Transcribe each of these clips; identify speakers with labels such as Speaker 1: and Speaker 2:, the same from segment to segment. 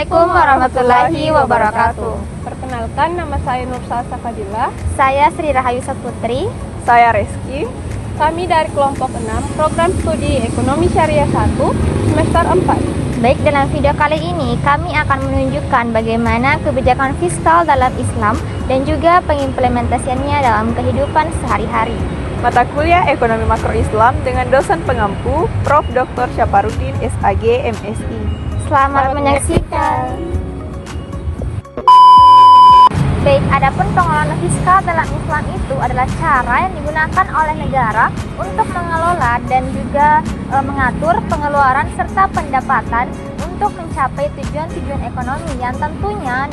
Speaker 1: Assalamualaikum warahmatullahi wabarakatuh.
Speaker 2: Perkenalkan, nama saya Nur Salsa Fadila.
Speaker 1: Saya Sri Rahayu Saputri.
Speaker 3: Saya Reski.
Speaker 2: Kami dari kelompok 6, program studi Ekonomi Syariah 1, semester 4.
Speaker 1: Baik, dalam video kali ini kami akan menunjukkan bagaimana kebijakan fiskal dalam Islam dan juga pengimplementasiannya dalam kehidupan sehari-hari.
Speaker 3: Mata kuliah Ekonomi Makro Islam dengan dosen pengampu Prof. Dr. Syaparudin SAG MSI.
Speaker 1: Selamat menyaksikan. Baik, adapun pengelolaan fiskal dalam Islam itu adalah cara yang digunakan oleh negara untuk mengelola dan juga mengatur pengeluaran serta pendapatan untuk mencapai tujuan-tujuan ekonomi yang tentunya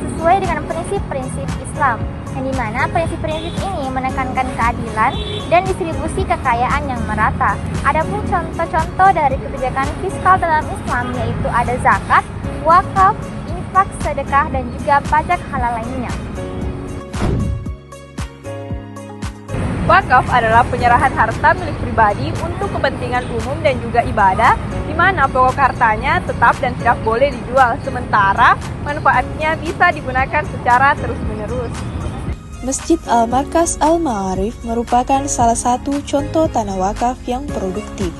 Speaker 1: sesuai dengan prinsip-prinsip Islam, yang dimana prinsip-prinsip ini menekankan keadilan dan distribusi kekayaan yang merata. Adapun contoh-contoh dari kebijakan fiskal dalam Islam yaitu ada zakat, wakaf, infak, sedekah, dan juga pajak halal lainnya.
Speaker 3: Wakaf adalah penyerahan harta milik pribadi untuk kepentingan umum dan juga ibadah, di mana pokok hartanya tetap dan tidak boleh dijual, sementara manfaatnya bisa digunakan secara terus-menerus.
Speaker 4: Masjid Al-Markas Al-Ma'arif merupakan salah satu contoh tanah wakaf yang produktif.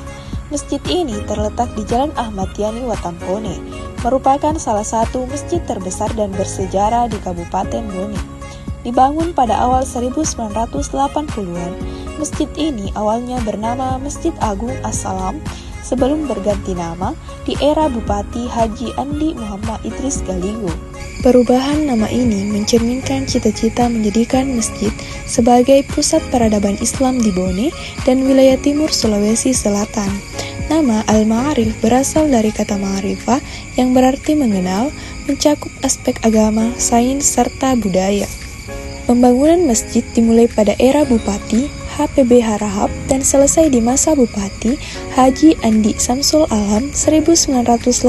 Speaker 4: Masjid ini terletak di Jalan Ahmad Yani Watampone, merupakan salah satu masjid terbesar dan bersejarah di Kabupaten Bone. Dibangun pada awal 1980-an, masjid ini awalnya bernama Masjid Agung As-Salam sebelum berganti nama di era Bupati Haji Andi Muhammad Idris Galigo. Perubahan nama ini mencerminkan cita-cita menjadikan masjid sebagai pusat peradaban Islam di Bone dan wilayah timur Sulawesi Selatan. Nama Al-Ma'arif berasal dari kata ma'rifah yang berarti mengenal, mencakup aspek agama, sains, serta budaya. Pembangunan masjid dimulai pada era Bupati HPB Harahap dan selesai di masa Bupati Haji Andi Samsul Alam 1988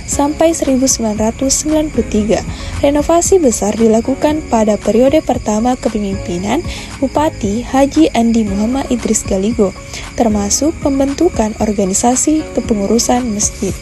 Speaker 4: sampai 1993. Renovasi besar dilakukan pada periode pertama kepemimpinan Bupati Haji Andi Muhammad Idris Galigo, termasuk pembentukan organisasi kepengurusan masjid.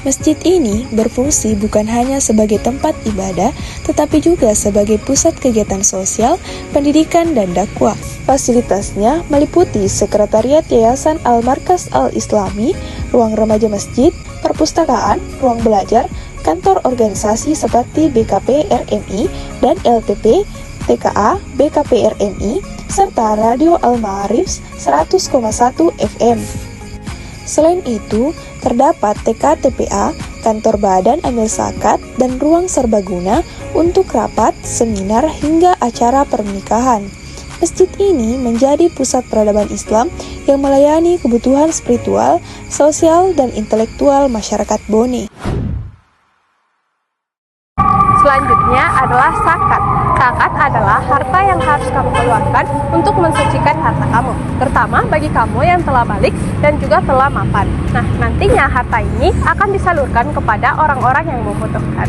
Speaker 4: Masjid ini berfungsi bukan hanya sebagai tempat ibadah, tetapi juga sebagai pusat kegiatan sosial, pendidikan, dan dakwah. Fasilitasnya meliputi Sekretariat Yayasan Al-Markas Al-Islami, ruang remaja masjid, perpustakaan, ruang belajar, kantor organisasi seperti BKP RMI dan LPP, TKA, BKP RMI, serta Radio Al-Ma'arif 100,1 FM. Selain itu, terdapat TK-TPA, kantor badan amil zakat, dan ruang serbaguna untuk rapat, seminar, hingga acara pernikahan. Masjid ini menjadi pusat peradaban Islam yang melayani kebutuhan spiritual, sosial, dan intelektual masyarakat Bone.
Speaker 2: Selanjutnya adalah zakat. Zakat adalah harta yang harus kamu keluarkan untuk mensucikan harta kamu, terutama bagi kamu yang telah balik dan juga telah mapan. Nah, nantinya harta ini akan disalurkan kepada orang-orang yang membutuhkan.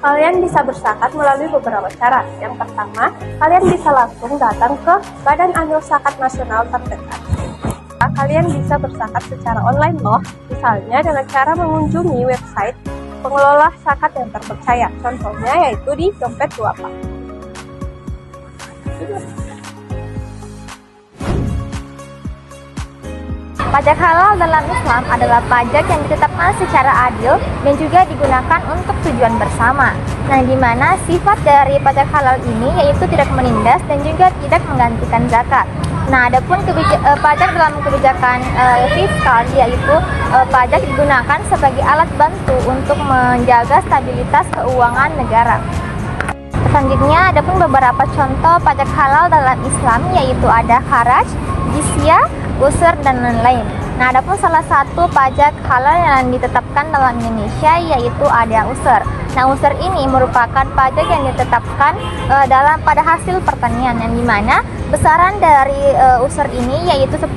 Speaker 2: Kalian bisa berzakat melalui beberapa cara. Yang pertama, kalian bisa langsung datang ke Badan Amil Zakat Nasional terdekat. Kalian bisa berzakat secara online loh, misalnya dengan cara mengunjungi website pengelola zakat yang terpercaya, contohnya yaitu di Dompet Duafa.
Speaker 1: Pajak halal dalam Islam adalah pajak yang ditetapkan secara adil dan juga digunakan untuk tujuan bersama. Nah, di mana sifat dari pajak halal ini yaitu tidak menindas dan juga tidak menggantikan zakat. Nah, adapun pajak dalam kebijakan fiskal yaitu pajak digunakan sebagai alat bantu untuk menjaga stabilitas keuangan negara. Selanjutnya, adapun beberapa contoh pajak halal dalam Islam yaitu ada kharaj, jizyah, usur, dan lain-lain. Nah, adapun salah satu pajak halal yang ditetapkan dalam Indonesia yaitu ada usur. Nah, usur ini merupakan pajak yang ditetapkan pada hasil pertanian, yang dimana besaran dari usur ini yaitu 10%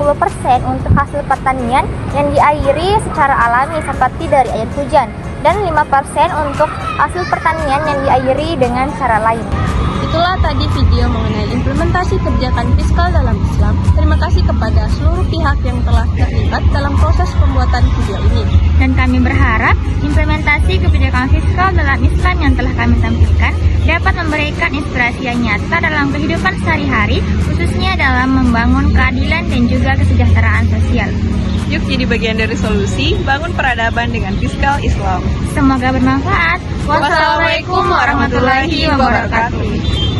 Speaker 1: untuk hasil pertanian yang diairi secara alami seperti dari air hujan, dan 5% untuk hasil pertanian yang diairi dengan cara lain.
Speaker 2: Itulah Itulah tadi video mengenai implementasi kebijakan fiskal dalam Islam. Terima kasih kepada seluruh pihak yang telah terlibat dalam proses pembuatan video ini.
Speaker 1: Dan kami berharap implementasi kebijakan fiskal dalam Islam yang telah kami tampilkan dapat memberikan inspirasi yang nyata dalam kehidupan sehari-hari, khususnya dalam membangun keadilan dan juga kesejahteraan sosial.
Speaker 3: Yuk jadi bagian dari solusi, bangun peradaban dengan fiskal Islam.
Speaker 1: Semoga bermanfaat.
Speaker 3: Wassalamualaikum warahmatullahi wabarakatuh.